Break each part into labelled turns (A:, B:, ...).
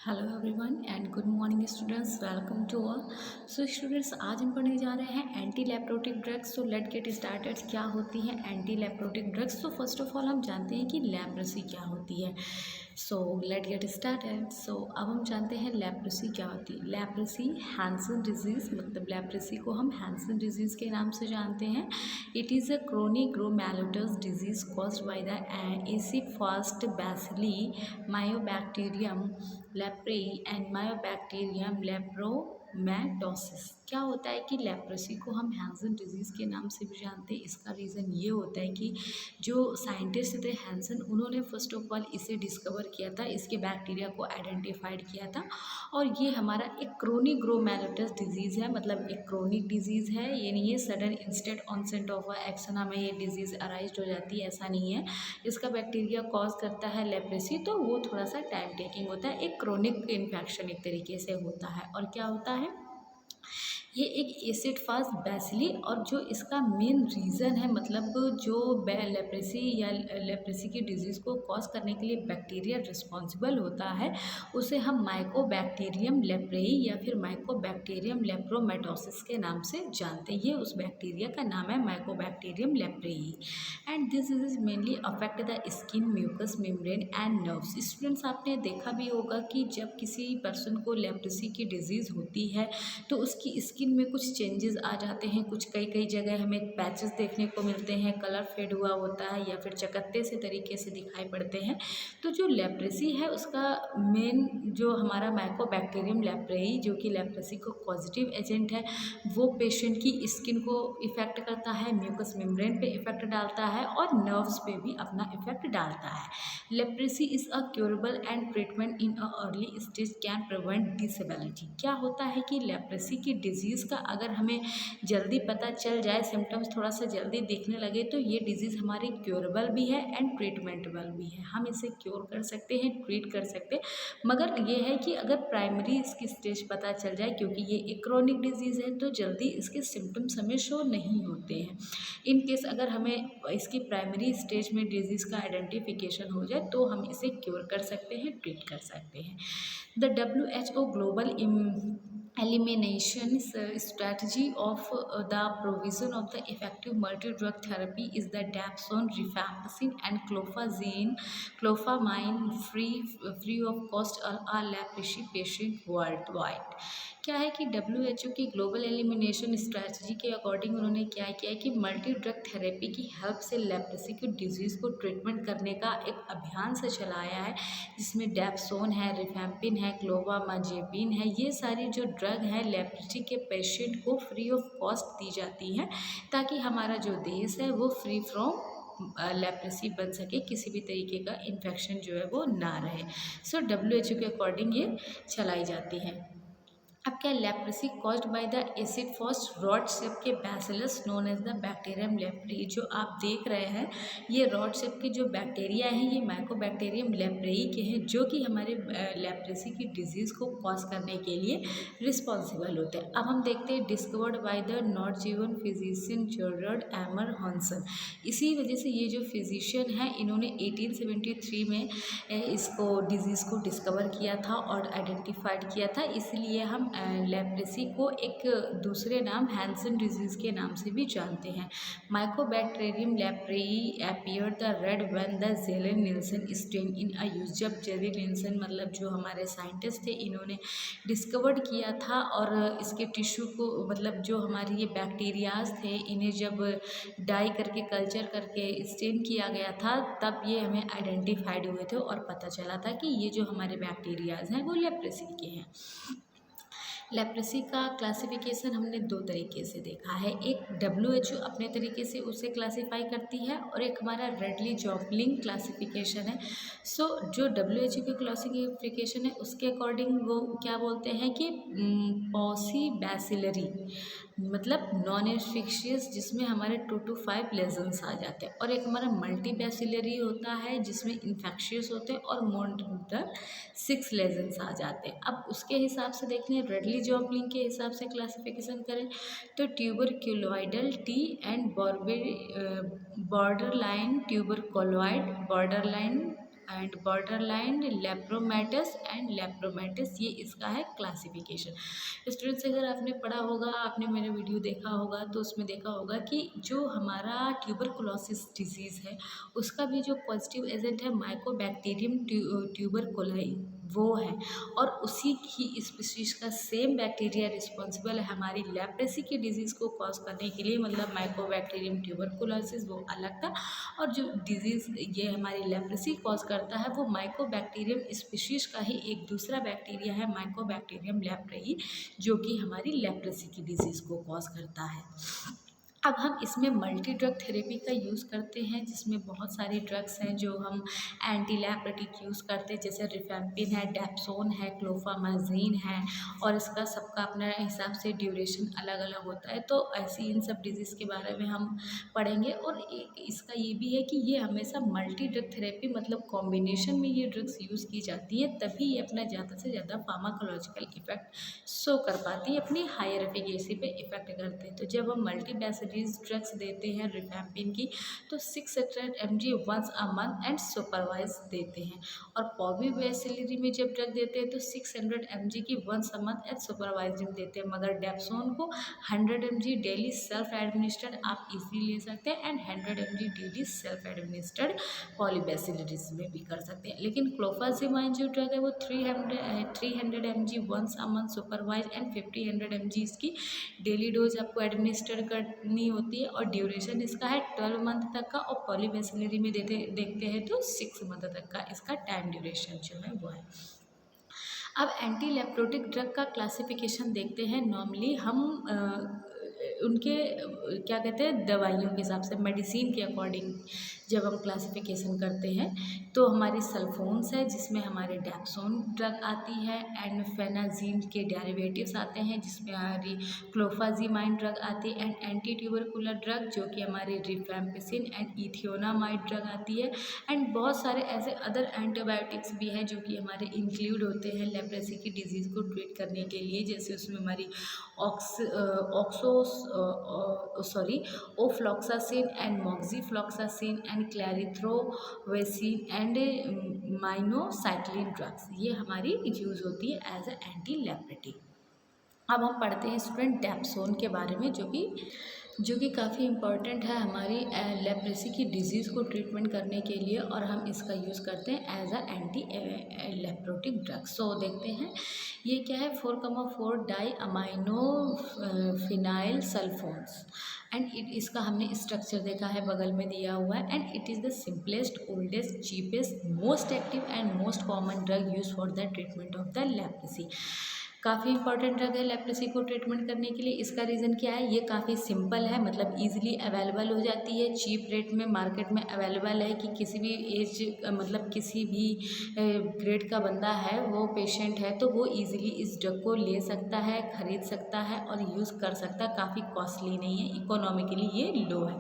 A: Hello everyone and good morning students, welcome to all. So students, आज हम पढ़ने जा रहे हैं anti leprotic drugs. So let get started. क्या होती हैं एंटी लेप्रोटिक ड्रग्स? तो फर्स्ट ऑफ ऑल हम जानते हैं कि लेप्रेसी क्या होती है। So let get started. So अब हम जानते हैं लेप्रेसी क्या होती है। लेप्रेसी हैंसन डिजीज़, मतलब लेप्रेसी को हम हैंसन डिजीज़ के नाम से जानते हैं। It is a chronic glomerulus disease caused by the acid fast bacilli myobacterium leprae and myobacterium lepromatosis. क्या होता है कि लेप्रेसी को हम हैंसन डिजीज़ के नाम से भी जानते हैं। इसका रीज़न ये होता है कि जो साइंटिस्ट थे हैंसन, उन्होंने फर्स्ट ऑफ ऑल इसे डिस्कवर किया था, इसके बैक्टीरिया को आइडेंटिफाइड किया था। और ये हमारा एक क्रोनिक ग्लोमेरुलस डिजीज़ है, मतलब एक क्रोनिक डिजीज़ है। ये नहीं है sudden instant onset of action हमें ये डिजीज़ अराइज हो जाती है, ऐसा नहीं है। इसका बैक्टीरिया कॉज करता है लेप्रेसी, तो वो थोड़ा सा टाइम टेकिंग होता है। एक क्रोनिक इन्फेक्शन एक तरीके से होता है। और क्या होता है, ये एक एसिड फास्ट बैसिली, और जो इसका मेन रीज़न है, मतलब जो लेप्रेसी या लेप्रेसी की डिजीज़ को कॉज करने के लिए बैक्टीरिया रिस्पॉन्सिबल होता है, उसे हम माइकोबैक्टीरियम लेप्रेई या फिर माइकोबैक्टीरियम लेप्रोमेटोसिस के नाम से जानते हैं। ये उस बैक्टीरिया का नाम है, mycobacterium leprae. And this disease mainly affect the skin, mucous membrane and nerves. Students, आपने देखा भी होगा कि जब किसी पर्सन को लेप्रेसी की डिजीज़ होती है तो उसकी स्किन में कुछ चेंजेस आ जाते हैं। कुछ कई कई जगह हमें पैचेस देखने को मिलते हैं, कलर फेड हुआ होता है या फिर चकत्ते से तरीके से दिखाई पड़ते हैं। तो जो लेप्रेसी है उसका मेन जो हमारा माइकोबैक्टीरियम लेप्रेई, जो कि लेप्रेसी को पॉजिटिव एजेंट है, वो पेशेंट की स्किन को इफ़ेक्ट करता है, म्यूकस मेम्ब्रेन पे इफ़ेक्ट डालता है और नर्व्स पे भी अपना इफ़ेक्ट डालता है। Leprosy is a curable and treatment in a early stage can prevent disability. क्या होता है कि लेप्रेसी की डिजीज़ का अगर हमें जल्दी पता चल जाए, सिम्टम्स थोड़ा सा जल्दी दिखने लगे, तो ये डिजीज़ हमारी क्योरेबल भी है एंड ट्रीटमेंटेबल भी है। हम इसे क्योर कर सकते हैं, ट्रीट कर सकते हैं। मगर ये है कि अगर प्राइमरी इसकी स्टेज पता चल जाए, क्योंकि ये एक क्रोनिक डिजीज़ है, तो जल्दी इसके सिम्टम्स हमें शो नहीं होते हैं। इन केस अगर हमें इसकी प्राइमरी स्टेज में डिजीज़ का आइडेंटिफिकेशन हो जाए तो हम इसे क्योर कर सकते हैं, ट्रीट कर सकते हैं। The WHO global elimination strategy of the provision of the effective multi-drug therapy is the dapsone, rifampicin and clofamine free of cost all leprosy patient worldwide। क्या है कि WHO की ग्लोबल एलिमिनेशन स्ट्रैटेजी के according उन्होंने क्या किया है कि मल्टी ड्रग थेरेपी की हेल्प से लेप्रेसी की डिजीज़ को ट्रीटमेंट करने का एक अभियान से चलाया है, जिसमें डेप्सोन है, रिफैम्पिन है, क्लोबामाजेपिन है। ये सारी जो ड्रग है लेप्रेसी के पेशेंट को फ्री ऑफ कॉस्ट दी जाती हैं, ताकि हमारा जो देश है वो फ्री फ्रॉम लेप्रेसी बन सके, किसी भी तरीके का इन्फेक्शन जो है वो ना रहे। सो WHO के अकॉर्डिंग ये चलाई जाती है। अब क्या, leprosy caused by the acid fast rod shape के bacillus known as the bacterium leprae. जो आप देख रहे हैं, ये रॉड शेप के जो बैक्टीरिया हैं, ये माइकोबैक्टीरियम लेप्रेई के हैं, जो कि हमारे लेप्रेसी की डिजीज़ को कॉज करने के लिए रिस्पॉन्सिबल होते हैं। अब हम देखते हैं, discovered by the Norwegian physician George Armauer Hansen. इसी वजह से ये जो फिजिशियन हैं, इन्होंने 1873 में इसको डिजीज़ को डिस्कवर किया था और आइडेंटिफाइड किया था। इसलिए हम लेप्रेसी को एक दूसरे नाम हैंसन डिजीज़ के नाम से भी जानते हैं। Mycobacterium leprae appear the red when the Ziehl Neelsen stain in a use. जब जेले निल्सन, मतलब जो हमारे साइंटिस्ट थे, इन्होंने डिस्कवर्ड किया था और इसके टिश्यू को, मतलब जो हमारी ये बैक्टीरियाज थे, इन्हें जब डाई करके कल्चर करके स्टेन किया गया था, तब ये हमें आइडेंटिफाइड हुए थे और पता चला था कि ये जो हमारे बैक्टीरियाज हैं वो लेप्रेसी के हैं। लेप्रेसी का क्लासिफिकेशन हमने दो तरीके से देखा है। एक WHO अपने तरीके से उसे क्लासीफाई करती है, और एक हमारा रेडली जॉपलिंग क्लासिफिकेशन है। सो जो WHO की क्लासिफिकेशन है, उसके अकॉर्डिंग वो क्या बोलते हैं कि पॉसी बैसिलरी, मतलब नॉन इन्फेक्शियस, जिसमें हमारे 2 to 5 लेजन्स आ जाते हैं। और एक हमारा मल्टी बैसिलरी होता है, जिसमें इन्फेक्शियस होते हैं और मोर देन 6 लेजन्स आ जाते हैं। अब उसके हिसाब से देख लें, रेडली जॉपलिंग के हिसाब से क्लासिफिकेशन करें तो tuberculoidal T and border line tuberculoid, border line and borderline, lepromatous and lepromatous, ये इसका है क्लासिफिकेशन। स्टूडेंट्स, अगर आपने पढ़ा होगा, आपने मेरा वीडियो देखा होगा तो उसमें देखा होगा कि जो हमारा ट्यूबरकुलोसिस डिजीज़ है उसका भी जो पॉजिटिव एजेंट है माइकोबैक्टीरियम ट्यूबरकुलाई वो है, और उसी की स्पीशीज़ का सेम बैक्टीरिया रिस्पॉन्सिबल है हमारी लेप्रेसी की डिजीज़ को कॉज करने के लिए, मतलब माइकोबैक्टीरियम ट्यूबरकुलोसिस वो अलग था, और जो डिजीज़ ये हमारी लेप्रेसी कॉज करता है वो माइकोबैक्टीरियम स्पीशीज़ का ही एक दूसरा बैक्टीरिया है, माइकोबैक्टीरियम लेप्रेई, जो कि हमारी लेप्रेसी की डिजीज़ को कॉज करता है। अब हम इसमें मल्टी ड्रग थेरेपी का यूज़ करते हैं, जिसमें बहुत सारी ड्रग्स हैं जो हम एंटी लेप्रेटिक यूज़ करते हैं, जैसे रिफेम्पिन है, डेप्सोन है, क्लोफामाजीन है, और इसका सबका अपना हिसाब से ड्यूरेशन अलग अलग होता है। तो ऐसे इन सब डिजीज़ के बारे में हम पढ़ेंगे। और एक इसका ये भी है कि ये हमेशा मल्टी ड्रग थेरेपी, मतलब कॉम्बिनेशन में ये ड्रग्स यूज़ की जाती है, तभी ये अपना ज़्यादा से ज़्यादा फार्माकोलॉजिकल इफेक्ट शो कर पाती है, अपनी हायर एफिकेसी पे इफेक्ट करते हैं। तो जब हम मल्टी बेसिडीज ड्रग्स देते हैं रिफेम्पिन की, तो 600 mg once a month and supervise देते हैं, और पॉविबेसिलरी में जब ड्रग देते हैं तो 600 mg की once a month and supervising देते हैं, मगर डेप्सोन को 100 mg डेली सेल्फ एडमिनिस्टर्ड आप इजीली ले सकते हैं, and 100 mg daily self administered polybacillaries में भी कर सकते हैं। लेकिन क्लोफाजिमाइन जो ड्रग है वो 300 mg once a month supervise and 50 mg इसकी डेली डोज आपको एडमिनिस्टर करनी होती है, और ड्यूरेशन इसका है 12 मंथ तक का, और पॉलीबेसिलरी में देखते हैं तो 6 मंथ तक का इसका टाइम ड्यूरेशन जो है वो है। अब एंटी लेप्रोटिक ड्रग का क्लासिफिकेशन देखते हैं। नॉर्मली हम उनके क्या कहते हैं, दवाइयों के हिसाब से, मेडिसिन के अकॉर्डिंग जब हम क्लासिफिकेशन करते हैं, तो हमारी सल्फोन्स है जिसमें हमारे डेप्सोन ड्रग आती है, एंड फेनाजीन के डेरिवेटिव्स आते हैं जिसमें हमारी क्लोफाजीमाइन ड्रग आती है, एंड एंटी ट्यूबरकुलर ड्रग जो कि हमारी रिफेम्पिसिन एंड इथियोनामाइड ड्रग आती है, एंड बहुत सारे ऐसे अदर एंटीबायोटिक्स भी हैं जो कि हमारे इंक्लूड होते हैं लेप्रेसी की डिजीज़ को ट्रीट करने के लिए, जैसे उसमें हमारी ofloxacin and moxifloxacin and clarithromycin and minocycline drugs, ये हमारी यूज़ होती है एज ए एंटी लेप्रेटिक। अब हम पढ़ते हैं स्टूडेंट डेप्सोन के बारे में, जो कि काफ़ी इम्पॉर्टेंट है हमारी लेप्रेसी की डिजीज़ को ट्रीटमेंट करने के लिए, और हम इसका यूज़ करते हैं as a anti leprotic drug. सो देखते हैं ये क्या है, 4,4 डाई अमाइनो फिनाइल सल्फोन्स, एंड इसका हमने स्ट्रक्चर देखा है, बगल में दिया हुआ है, and it is the simplest, oldest, cheapest, most active and most common drug use for the treatment of the leprosy. काफ़ी इंपॉर्टेंट ड्रग है लेप्रेसी को ट्रीटमेंट करने के लिए। इसका रीज़न क्या है, ये काफ़ी सिंपल है, मतलब इजीली अवेलेबल हो जाती है, चीप रेट में मार्केट में अवेलेबल है, कि किसी भी एज, मतलब किसी भी ग्रेड का बंदा है, वो पेशेंट है, तो वो इजीली इस ड्रग को ले सकता है, खरीद सकता है और यूज़ कर सकता है। काफ़ी कॉस्टली नहीं है, इकोनॉमिकली ये लो है,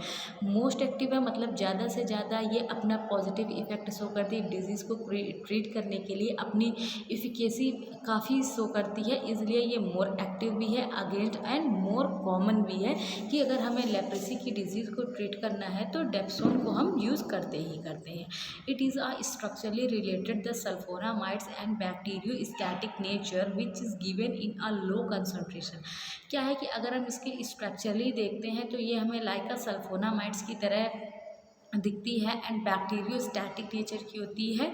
A: मोस्ट एक्टिव है, मतलब ज़्यादा से ज़्यादा ये अपना पॉजिटिव इफेक्ट शो करती है डिजीज़ को ट्रीट करने के लिए, अपनी इफिकेसी काफ़ी शो करती है, इसलिए ये मोर एक्टिव भी है अगेंस्ट, एंड मोर कॉमन भी है, कि अगर हमें लेप्रेसी की डिजीज़ को ट्रीट करना है तो डेप्सोन को हम यूज़ करते ही करते हैं। It is a structurally related the sulfonamides and bacteriostatic nature which is given in a low concentration. क्या है कि अगर हम इसके स्ट्रक्चरली देखते हैं तो ये हमें लाइक अ सल्फोनामाइड्स की तरह दिखती है, एंड बैक्टीरियोस्टैटिक नेचर की होती है।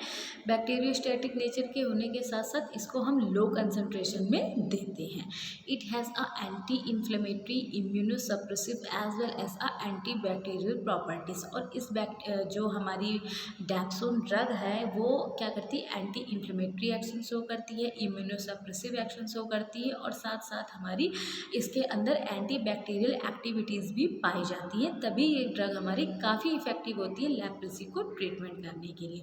A: बैक्टीरियोस्टैटिक नेचर के होने के साथ साथ इसको हम लो कंसंट्रेशन में देते हैं। It has a anti inflammatory, immunosuppressive as well as a anti bacterial properties. और इस जो हमारी डेप्सोन ड्रग है वो क्या करती है, एंटी इन्फ्लेमेटरी एक्शन शो करती है, इम्यूनोसप्रेसिव एक्शन शो करती है, और साथ साथ हमारी इसके अंदर एंटी बैक्टीरियल एक्टिविटीज़ भी पाई जाती है, तभी ये ड्रग हमारी काफ़ी इफेक्टिव होती है लेप्रेसी को ट्रीटमेंट करने के लिए।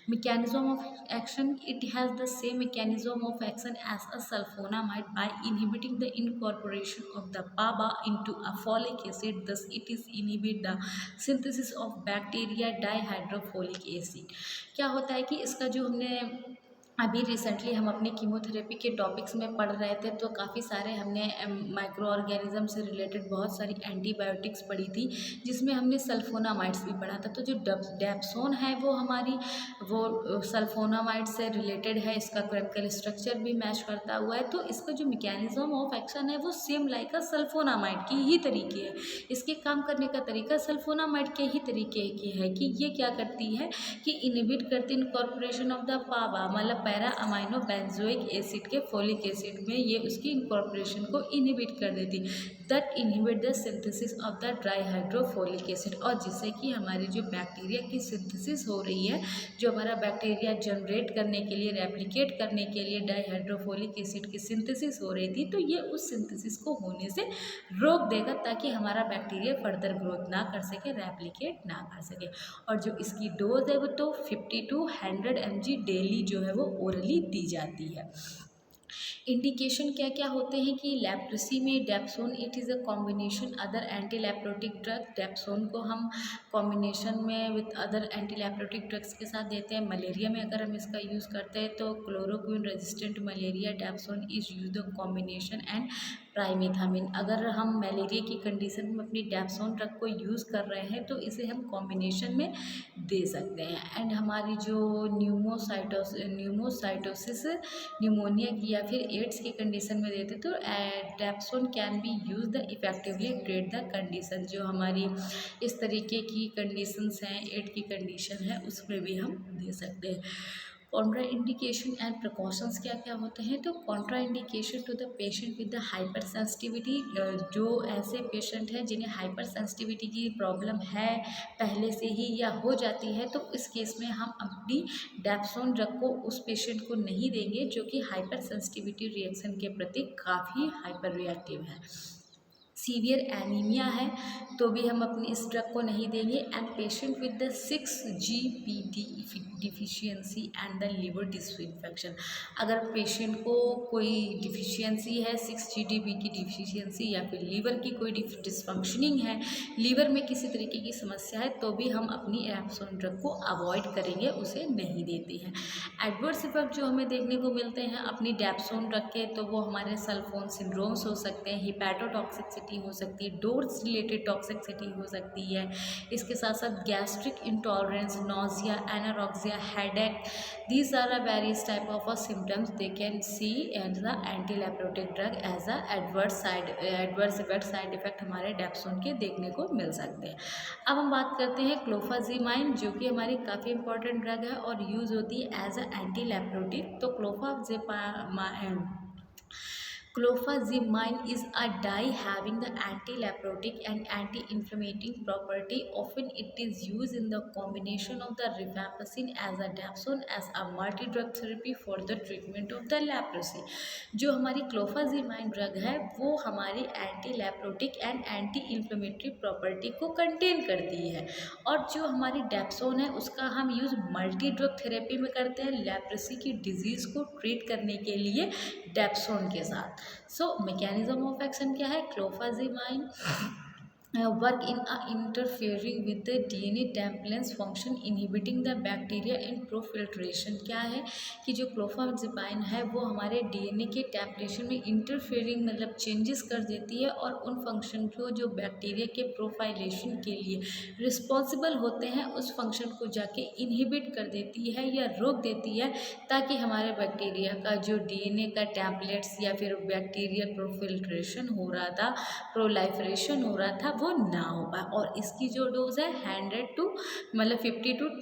A: Mechanism of action, it has the same mechanism of action as a sulphonamide by inhibiting the incorporation of the PABA into a folic acid, thus it is inhibit the synthesis of bacteria dihydrofolic acid. क्या होता है कि इसका जो हमने अभी recently हम अपने कीमोथेरेपी के टॉपिक्स में पढ़ रहे थे, तो काफ़ी सारे हमने माइक्रो ऑर्गेनिज्म से रिलेटेड बहुत सारी एंटीबायोटिक्स पढ़ी थी, जिसमें हमने सल्फोनामाइड्स भी पढ़ा था। तो जो डेप्सोन है वो हमारी वो सल्फोनामाइड से रिलेटेड है, इसका केमिकल स्ट्रक्चर भी मैच करता हुआ है। तो इसका जो मैकेनिज्म ऑफ एक्शन है वो सेम लाइक अ सल्फोनामाइड की ही तरीके है, इसके काम करने का तरीका सल्फोनामाइड के ही तरीके की है कि ये क्या करती है कि इनहिबिट करती इनकॉर्पोरेशन ऑफ द पावा, मतलब पैरा अमाइनो बेंजोइक एसिड के फोलिक एसिड में ये उसकी इनकॉर्पोरेशन को इनहिबिट कर देती, that inhibit the synthesis of the trihydrofolic acid, और जिससे कि हमारी जो बैक्टीरिया की सिंथेसिस हो रही है, जो हमारा बैक्टीरिया जनरेट करने के लिए, रेप्लिकेट करने के लिए डाईहाइड्रोफोलिक एसिड की सिंथेसिस हो रही थी, तो ये उस सिंथेसिस को होने से रोक देगा, ताकि हमारा बैक्टीरिया फर्दर ग्रोथ ना कर सके, रेप्लिकेट ना कर सके। और जो इसकी डोज है वो तो 50 to 100 mg डेली जो है वो ओरली दी जाती है। इंडिकेशन क्या क्या होते हैं कि लेप्रेसी में dapsone, it is a combination other anti leprotic drug. Dapsone को हम कॉम्बिनेशन में with other anti leprotic drugs के साथ देते हैं। मलेरिया में अगर हम इसका यूज़ करते हैं तो chloroquine resistant malaria dapsone is use the combination and trimethamine. अगर हम मलेरिया की कंडीशन में अपनी डेप्सोन ड्रग को यूज़ कर रहे हैं तो इसे हम कॉम्बिनेशन में दे सकते हैं। एंड हमारी जो न्यूमोसाइटोसिस, निमोनिया की या फिर एड्स की कंडीशन में देते तो dapsone can be use the effectively treat the condition. जो हमारी इस तरीके की कंडीशंस हैं, एड की कंडीशन है, उसमें भी हम दे सकते हैं। कॉन्ट्रा इंडिकेशन एंड प्रिकॉशंस क्या क्या होते हैं, तो contraindication to the patient with the hyper sensitivity, जो ऐसे पेशेंट हैं जिन्हें हाइपर सेंसिटिविटी की प्रॉब्लम है पहले से ही या हो जाती है, तो इस केस में हम अपनी डेप्सोन ड्रग को उस पेशेंट को नहीं देंगे जो कि हाइपर सेंसिटिविटी रिएक्शन के प्रति काफ़ी हाइपर रिएक्टिव है। सीवियर एनीमिया है तो भी हम अपनी इस ड्रग को नहीं देंगे। And patient with the 6-GPD deficiency and the liver disinfection, अगर पेशेंट को कोई डिफिशियंसी है, 6-GDP की डिफिशियंसी या फिर लीवर की कोई डिसफंक्शनिंग है, लीवर में किसी तरीके की समस्या है, तो भी हम अपनी डेप्सोन ड्रग को अवॉइड करेंगे, उसे नहीं देते हैं। एडवर्स इफेक्ट जो हमें देखने को मिलते हैं अपनी डेप्सोन ड्रग के, तो वो हमारे सल्फोन सिंड्रोम्स हो सकते हैं, हिपैटोटॉक्सिसिटी हो सकती है, डोज रिलेटेड टॉक्सिसिटी हो सकती है, इसके साथ साथ gastric intolerance, nausea, anorexia, headache, these are a various type of symptoms they can see and the anti leprotic drug as a adverse effect, side effect हमारे डेप्सोन के देखने को मिल सकते हैं। अब हम बात करते हैं क्लोफाजीमाइन, जो कि हमारी काफ़ी इंपॉर्टेंट ड्रग है और यूज़ होती है एज अ एंटी लेप्रोटिक। तो Clofazimine is a dye having the anti-leprotic and anti-inflammatory property. Often it is used in the combination of the rifampicin as a dapsone as a multi-drug therapy for the treatment of the leprosy. जो हमारी क्लोफाजीमाइन drug है वो हमारी एंटी-लेप्रोटिक and anti-inflammatory property को contain करती है, और जो हमारी डेप्सोन है उसका हम यूज़ मल्टी ड्रग थेरेपी में करते हैं लेप्रेसी की डिजीज़ को ट्रीट करने के लिए डेप्सोन के साथ। सो मैकेनिज्म ऑफ एक्शन क्या है, क्लोफाजीमाइन work in interfering with the DNA template function inhibiting the bacteria in profiltration। क्या है कि जो क्लोफाजीमाइन है वो हमारे DNA के टेम्पलेशन में इंटरफेयरिंग मतलब चेंजेस कर देती है, और उन फंक्शन को जो बैक्टीरिया के प्रोफाइलेशन के लिए रिस्पॉन्सिबल होते हैं उस फंक्शन को जाके इनहिबिट कर देती है या रोक देती है, ताकि हमारे बैक्टीरिया का जो DNA का टेम्पलेट्स या फिर बैक्टीरियल प्रोफिल्ट्रेशन हो रहा था, प्रोलाइफरेशन हो रहा था, वो ना हो पाए। और इसकी जो डोज है 50 to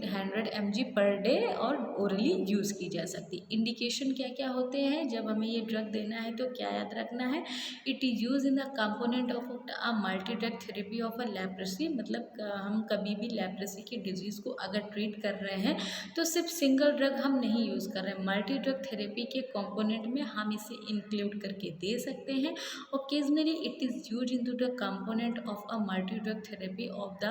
A: 100 mg पर डे और ओरली यूज़ की जा सकती। इंडिकेशन क्या क्या होते हैं जब हमें ये ड्रग देना है, तो क्या याद रखना है, it is use in the component of a multi drug therapy of a leprosy. मतलब हम कभी भी लेप्रेसी की डिजीज़ को अगर ट्रीट कर रहे हैं तो सिर्फ सिंगल ड्रग हम नहीं यूज़ कर रहे हैं, मल्टी ड्रग थेरेपी के कंपोनेंट में हम इसे इंक्लूड करके दे सकते हैं। Occasionally it is use in to the component of a multi drug therapy of the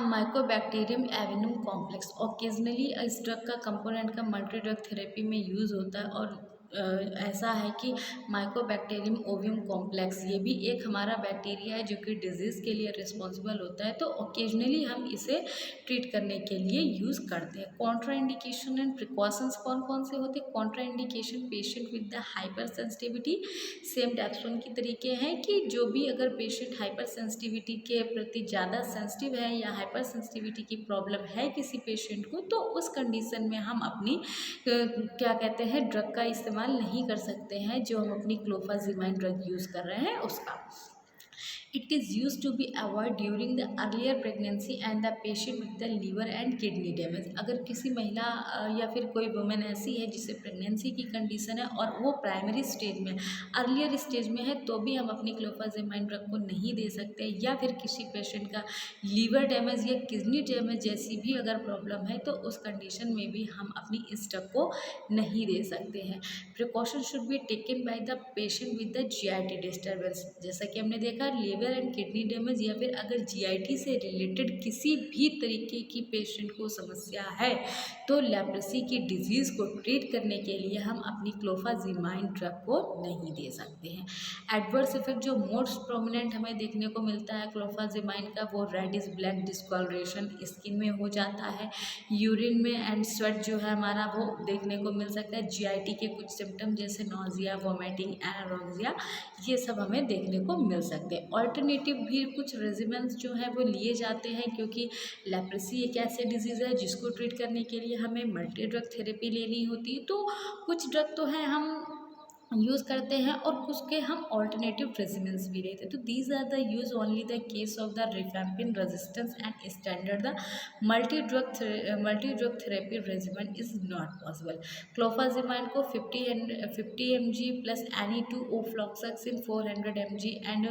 A: mycobacterium avium complex. Occasionally इस ड्रग का कंपोनेंट का मल्टी ड्रग थेरेपी में यूज़ होता है, और ऐसा है कि माइकोबैक्टीरियम ओवियम कॉम्प्लेक्स, ये भी एक हमारा बैक्टीरिया है जो कि डिजीज़ के लिए रिस्पॉन्सिबल होता है, तो ओकेजनली हम इसे ट्रीट करने के लिए यूज़ करते हैं। कॉन्ट्रा इंडिकेशन एंड प्रिकॉशंस कौन कौन से होते हैं? Contra indication, patient with the hyper sensitivity, same dapsone की तरीके हैं कि जो भी अगर पेशेंट हाइपर सेंसिटिविटी के प्रति ज़्यादा सेंसिटिव है या हाइपर सेंसिटिविटी की प्रॉब्लम है किसी पेशेंट को, तो उस कंडीशन में हम अपनी क्या कहते हैं ड्रग का इस्तेमाल नहीं कर सकते हैं, जो हम अपनी क्लोफाजिमाइन ड्रग यूज़ कर रहे हैं उसका। It is used to be avoided during the earlier pregnancy and the patient with the liver and kidney damage। अगर किसी महिला या फिर कोई वुमेन ऐसी है जिसे प्रेगनेंसी की कंडीशन है और वो प्राइमरी स्टेज में, अर्लियर स्टेज में है, तो भी हम अपनी क्लोफाजिमाइन ड्रग को नहीं दे सकते, या फिर किसी पेशेंट का लीवर डैमेज या किडनी डैमेज जैसी भी अगर प्रॉब्लम है तो उस कंडीशन में भी हम अपनी इस ड्रग को नहीं दे सकते हैं। Precaution should be taken by the patient with the GIT disturbance. जैसा कि हमने देखा लीवर एंड किडनी डैमेज या फिर अगर जीआईटी से रिलेटेड किसी भी तरीके की पेशेंट को समस्या है तो लेप्रेसी की डिजीज़ को ट्रीट करने के लिए हम अपनी क्लोफाजिमाइन ड्रग को नहीं दे सकते हैं। एडवर्स इफेक्ट जो मोस्ट प्रोमिनेंट हमें देखने को मिलता है क्लोफाजिमाइन का, वो रेडिश ब्लैक डिस्कलरेशन स्किन में हो जाता है, यूरिन में एंड स्वेट जो है हमारा वो देखने को मिल सकता है, जीआईटी के कुछ सिम्टम जैसे नोजिया, वोमिटिंग, एनोरेक्सिया, ये सब हमें देखने को मिल सकते हैं। ऑल्टरनेटिव भी कुछ रेजिमेंट्स जो है वो लिए जाते हैं, क्योंकि लेप्रेसी एक ऐसे डिजीज़ है जिसको ट्रीट करने के लिए हमें मल्टी ड्रग थेरेपी लेनी होती है, तो कुछ ड्रग तो है हम यूज़ करते हैं और कुछ के हम ऑल्टरनेटिव रेजिमेंट्स भी लेते हैं। तो these are the use only the case of the rifampin resistance and standard the multi drug therapy regiment is not possible. Clofazimine को 50 mg plus any two ofloxacin 400 mg and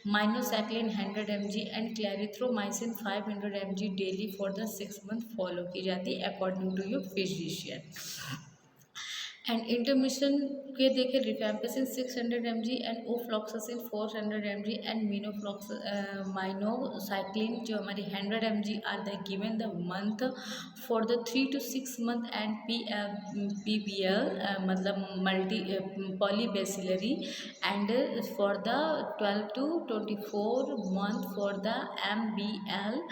A: minocycline 100 mg and clarithromycin 500 mg daily for the 6 month follow की जाती है according to your physician. And intermission के देखें rifampicin 600 mg and ofloxacin 400 mg and minocycline जो हमारी 100 mg are the given the month for the 3 to 6 month and PBL मतलब multi polybacillary and for the 12 to 24 month for the MBL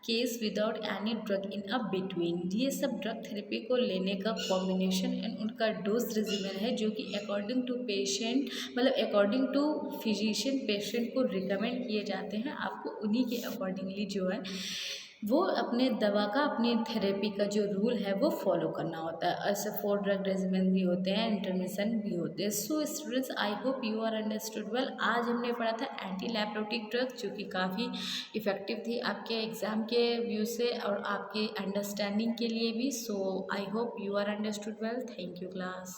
A: case without any drug in a between. ये सब drug therapy को लेने का combination and उनका dose regimen है, जो कि अकॉर्डिंग टू पेशेंट मतलब अकॉर्डिंग टू फिजिशियन पेशेंट को रिकमेंड किए जाते हैं। आपको उन्हीं के अकॉर्डिंगली जो है वो अपने दवा का अपनी थेरेपी का जो रूल है वो फॉलो करना होता है। ऐसे 4 ड्रग रेजिमेन भी होते हैं, इंटरमिशन भी होते हैं। So students, I hope you are understood well. आज हमने पढ़ा था एंटी लेप्रोटिक ड्रग, जो कि काफ़ी इफ़ेक्टिव थी आपके एग्ज़ाम के व्यू से और आपके अंडरस्टैंडिंग के लिए भी। So I hope you are understood well. Thank you class.